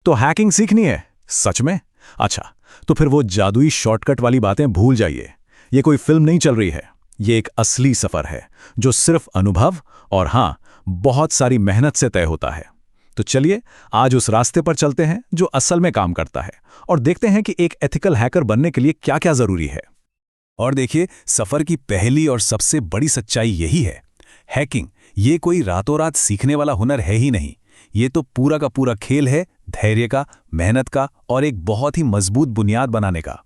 तो हैकिंग सीखनी है सच में? अच्छा, तो फिर वो जादुई शॉर्टकट वाली बातें भूल जाइए। ये कोई फिल्म नहीं चल रही है, ये एक असली सफर है जो सिर्फ अनुभव और हाँ, बहुत सारी मेहनत से तय होता है। तो चलिए आज उस रास्ते पर चलते हैं जो असल में काम करता है और देखते हैं कि एक एथिकल हैकर बनने के लिए क्या-क्या जरूरी है। और देखिए, सफर की पहली और सबसे बड़ी सच्चाई यही है, हैकिंग ये कोई रातों रात सीखने वाला हुनर है ही नहीं। ये तो पूरा का पूरा खेल है धैर्य का, मेहनत का और एक बहुत ही मजबूत बुनियाद बनाने का।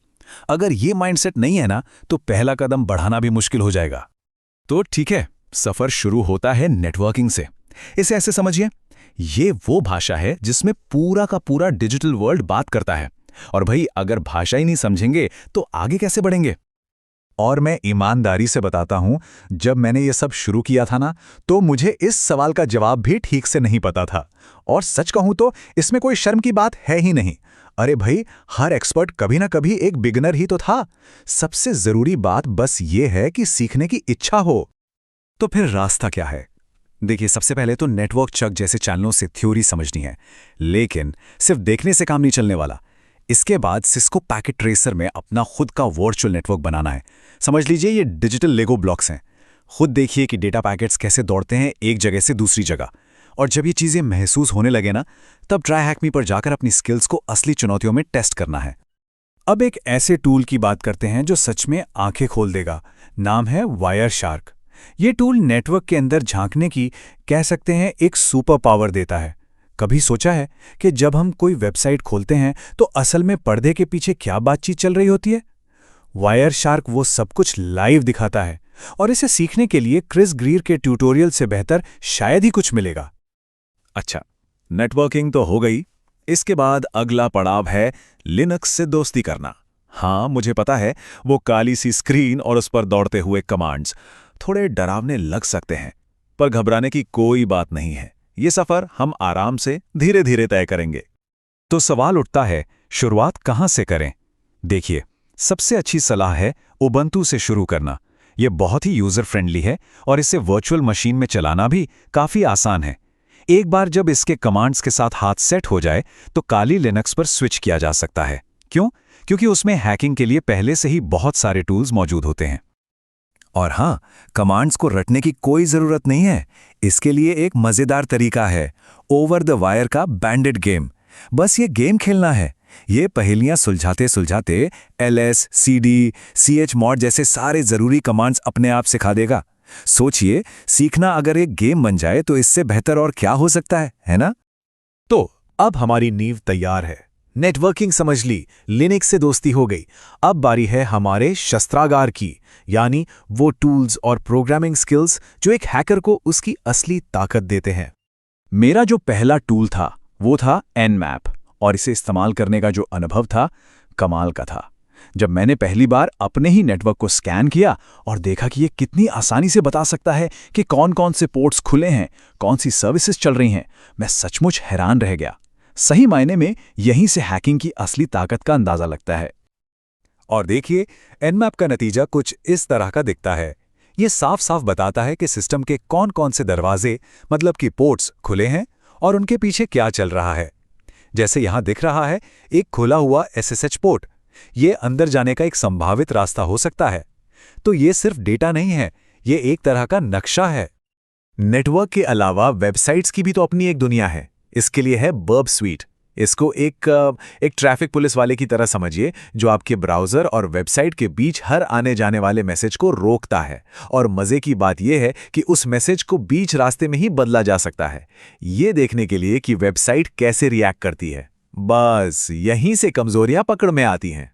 अगर ये माइंडसेट नहीं है ना, तो पहला कदम बढ़ाना भी मुश्किल हो जाएगा। तो ठीक है, सफर शुरू होता है नेटवर्किंग से। इसे ऐसे समझिए, ये वो भाषा है जिसमें पूरा का पूरा डिजिटल वर्ल्ड बात करता है। और भाई, अगर भाषा ही नहीं समझेंगे तो आगे कैसे बढ़ेंगे? और मैं ईमानदारी से बताता हूं, जब मैंने ये सब शुरू किया था ना, तो मुझे इस सवाल का जवाब भी ठीक से नहीं पता था। और सच कहूं तो इसमें कोई शर्म की बात है ही नहीं। अरे भाई, हर एक्सपर्ट कभी ना कभी एक बिगिनर ही तो था। सबसे जरूरी बात बस ये है कि सीखने की इच्छा हो। तो फिर रास्ता क्या है? देखिए, सबसे पहले तो नेटवर्क चक जैसे चैनलों से थ्योरी समझनी है, लेकिन सिर्फ देखने से काम नहीं चलने वाला। इसके बाद सिस्को पैकेट ट्रेसर में अपना खुद का वर्चुअल नेटवर्क बनाना है। समझ लीजिए, ये डिजिटल लेगो ब्लॉक्स हैं। खुद देखिए कि डेटा पैकेट्स कैसे दौड़ते हैं एक जगह से दूसरी जगह। और जब ये चीज़ें महसूस होने लगे ना, तब ट्राई हैक मी पर जाकर अपनी स्किल्स को असली चुनौतियों में टेस्ट करना है। अब एक ऐसे टूल की बात करते हैं जो सच में आंखें खोल देगा। नाम है वायर शार्क। ये टूल नेटवर्क के अंदर झांकने की, कह सकते हैं, एक सुपर पावर देता है। कभी सोचा है कि जब हम कोई वेबसाइट खोलते हैं तो असल में पर्दे के पीछे क्या बातचीत चल रही होती है? वायर शार्क वो सब कुछ लाइव दिखाता है। और इसे सीखने के लिए क्रिस ग्रीर के ट्यूटोरियल से बेहतर शायद ही कुछ मिलेगा। अच्छा, नेटवर्किंग तो हो गई। इसके बाद अगला पड़ाव है लिनक्स से दोस्ती करना। हाँ, मुझे पता है, वो काली सी स्क्रीन और उस पर दौड़ते हुए कमांड्स थोड़े डरावने लग सकते हैं, पर घबराने की कोई बात नहीं है। ये सफर हम आराम से धीरे धीरे तय करेंगे। तो सवाल उठता है, शुरुआत कहां से करें? देखिए, सबसे अच्छी सलाह है उबंटू से शुरू करना। यह बहुत ही यूजर फ्रेंडली है और इसे वर्चुअल मशीन में चलाना भी काफी आसान है। एक बार जब इसके कमांड्स के साथ हाथ सेट हो जाए तो काली लिनक्स पर स्विच किया जा सकता है। क्यों? क्योंकि उसमें हैकिंग के लिए पहले से ही बहुत सारे टूल्स मौजूद होते हैं। और हाँ, कमांड्स को रटने की कोई जरूरत नहीं है। इसके लिए एक मजेदार तरीका है, ओवर द वायर का बैंडेड गेम। बस ये गेम खेलना है। ये पहेलियां सुलझाते सुलझाते ls, cd, chmod जैसे सारे जरूरी कमांड्स अपने आप सिखा देगा। सोचिए, सीखना अगर एक गेम बन जाए तो इससे बेहतर और क्या हो सकता है ना? तो अब हमारी नींव तैयार है। नेटवर्किंग समझ ली, लिनक्स से दोस्ती हो गई। अब बारी है हमारे शस्त्रागार की, यानी वो टूल्स और प्रोग्रामिंग स्किल्स जो एक हैकर को उसकी असली ताकत देते हैं। मेरा जो पहला टूल था वो था Nmap, और इसे इस्तेमाल करने का जो अनुभव था, कमाल का था। जब मैंने पहली बार अपने ही नेटवर्क को स्कैन किया और देखा कि ये कितनी आसानी से बता सकता है कि कौन कौन से पोर्ट्स खुले हैं, कौन सी सर्विसेज चल रही हैं, मैं सचमुच हैरान रह गया। सही मायने में यहीं से हैकिंग की असली ताकत का अंदाजा लगता है। और देखिए, Nmap का नतीजा कुछ इस तरह का दिखता है। ये साफ साफ बताता है कि सिस्टम के कौन कौन से दरवाजे, मतलब कि पोर्ट्स, खुले हैं और उनके पीछे क्या चल रहा है। जैसे यहां दिख रहा है, एक खुला हुआ SSH पोर्ट। ये अंदर जाने का एक संभावित रास्ता हो सकता है। तो ये सिर्फ डेटा नहीं है, ये एक तरह का नक्शा है। नेटवर्क के अलावा वेबसाइट्स की भी तो अपनी एक दुनिया है। इसके लिए है बर्ब स्वीट। इसको एक ट्रैफिक पुलिस वाले की तरह समझिए, जो आपके ब्राउज़र और वेबसाइट के बीच हर आने जाने वाले मैसेज को रोकता है। और मज़े की बात यह है कि उस मैसेज को बीच रास्ते में ही बदला जा सकता है, ये देखने के लिए कि वेबसाइट कैसे रिएक्ट करती है। बस यहीं से कमजोरियां पकड़ में आती हैं।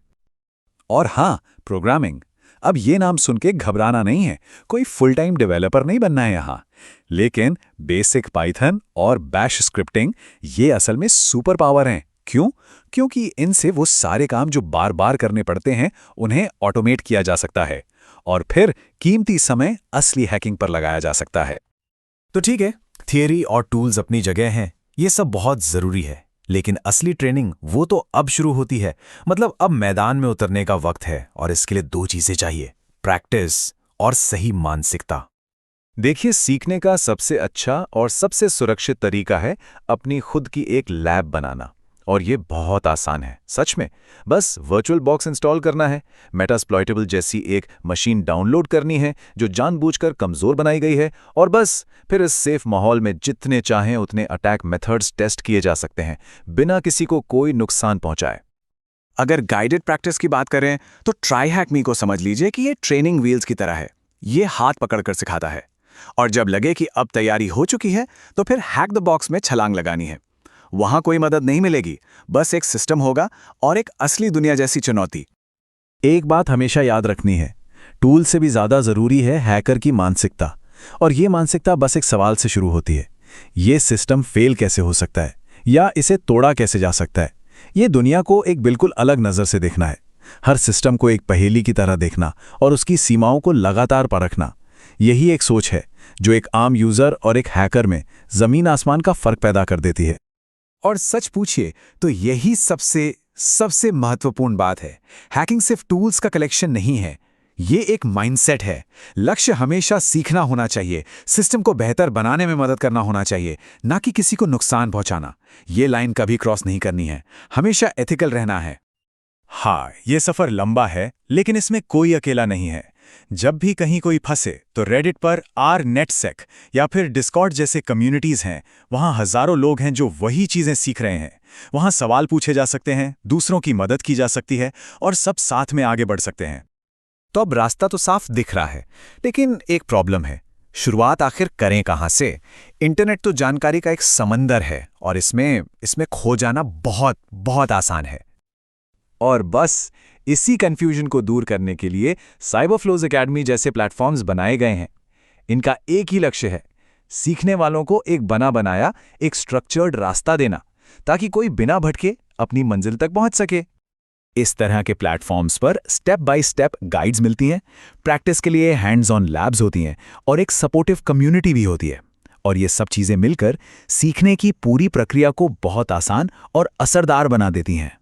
और हाँ, प्रोग्रामिंग। अब ये नाम सुन के घबराना नहीं है, कोई फुल टाइम डेवलपर नहीं बनना है यहाँ। लेकिन बेसिक पाइथन और बैश स्क्रिप्टिंग, ये असल में सुपर पावर हैं। क्यों? क्योंकि इनसे वो सारे काम जो बार बार करने पड़ते हैं, उन्हें ऑटोमेट किया जा सकता है और फिर कीमती समय असली हैकिंग पर लगाया जा सकता है। तो ठीक है, थियरी और टूल्स अपनी जगह हैं, ये सब बहुत ज़रूरी है, लेकिन असली ट्रेनिंग वो तो अब शुरू होती है। मतलब अब मैदान में उतरने का वक्त है और इसके लिए दो चीज़ें चाहिए, प्रैक्टिस और सही मानसिकता। देखिए, सीखने का सबसे अच्छा और सबसे सुरक्षित तरीका है अपनी खुद की एक लैब बनाना और ये बहुत आसान है, सच में। बस वर्चुअल बॉक्स इंस्टॉल करना है, मेटास्प्लॉइटेबल जैसी एक मशीन डाउनलोड करनी है जो जानबूझकर कमज़ोर बनाई गई है, और बस फिर इस सेफ माहौल में जितने चाहें उतने अटैक मेथड्स टेस्ट किए जा सकते हैं, बिना किसी को कोई नुकसान पहुंचाए। अगर गाइडेड प्रैक्टिस की बात करें तो ट्राई हैक मी को समझ लीजिए कि ये ट्रेनिंग व्हील्स की तरह है। ये हाथ पकड़कर सिखाता है, और जब लगे कि अब तैयारी हो चुकी है तो फिर हैक द बॉक्स में छलांग लगानी है। वहां कोई मदद नहीं मिलेगी, बस एक सिस्टम होगा और एक असली दुनिया जैसी चुनौती। एक बात हमेशा याद रखनी है, टूल से भी ज़्यादा ज़रूरी है हैकर की मानसिकता। और ये मानसिकता बस एक सवाल से शुरू होती है, ये सिस्टम फेल कैसे हो सकता है, या इसे तोड़ा कैसे जा सकता है। ये दुनिया को एक बिल्कुल अलग नज़र से देखना है, हर सिस्टम को एक पहेली की तरह देखना और उसकी सीमाओं को लगातार परखना। यही एक सोच है जो एक आम यूज़र और एक हैकर में ज़मीन आसमान का फ़र्क पैदा कर देती है। और सच पूछिए तो यही सबसे महत्वपूर्ण बात है। हैकिंग सिर्फ टूल्स का कलेक्शन नहीं है, ये एक माइंडसेट है। लक्ष्य हमेशा सीखना होना चाहिए, सिस्टम को बेहतर बनाने में मदद करना होना चाहिए, ना कि किसी को नुकसान पहुंचाना। ये लाइन कभी क्रॉस नहीं करनी है, हमेशा एथिकल रहना है। हाँ, ये सफ़र लंबा है, लेकिन इसमें कोई अकेला नहीं है। जब भी कहीं कोई फंसे तो रेडिट पर r/netSec या फिर डिस्कॉर्ड जैसे कम्युनिटीज़ हैं, वहाँ हज़ारों लोग हैं जो वही चीज़ें सीख रहे हैं। वहाँ सवाल पूछे जा सकते हैं, दूसरों की मदद की जा सकती है और सब साथ में आगे बढ़ सकते हैं। तो अब रास्ता तो साफ दिख रहा है, लेकिन एक प्रॉब्लम है। शुरुआत आखिर करें कहाँ से? इंटरनेट तो जानकारी का एक समंदर है और इसमें खो जाना बहुत बहुत आसान है। और बस इसी कंफ्यूजन को दूर करने के लिए साइबरफ्लोज एकेडमी जैसे प्लेटफॉर्म्स बनाए गए हैं। इनका एक ही लक्ष्य है, सीखने वालों को एक बना बनाया एक स्ट्रक्चर्ड रास्ता देना, ताकि कोई बिना भटके अपनी मंजिल तक पहुंच सके। इस तरह के प्लेटफॉर्म्स पर स्टेप बाय स्टेप गाइड्स मिलती हैं, प्रैक्टिस के लिए हैंड्स ऑन लैब्स होती हैं और एक सपोर्टिव कम्युनिटी भी होती है। और ये सब चीज़ें मिलकर सीखने की पूरी प्रक्रिया को बहुत आसान और असरदार बना देती हैं।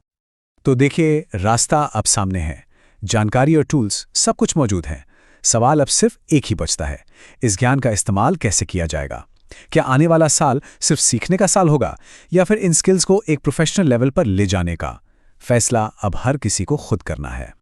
तो देखिए, रास्ता अब सामने है, जानकारी और टूल्स सब कुछ मौजूद हैं। सवाल अब सिर्फ एक ही बचता है, इस ज्ञान का इस्तेमाल कैसे किया जाएगा। क्या आने वाला साल सिर्फ सीखने का साल होगा, या फिर इन स्किल्स को एक प्रोफेशनल लेवल पर ले जाने का? फैसला अब हर किसी को खुद करना है।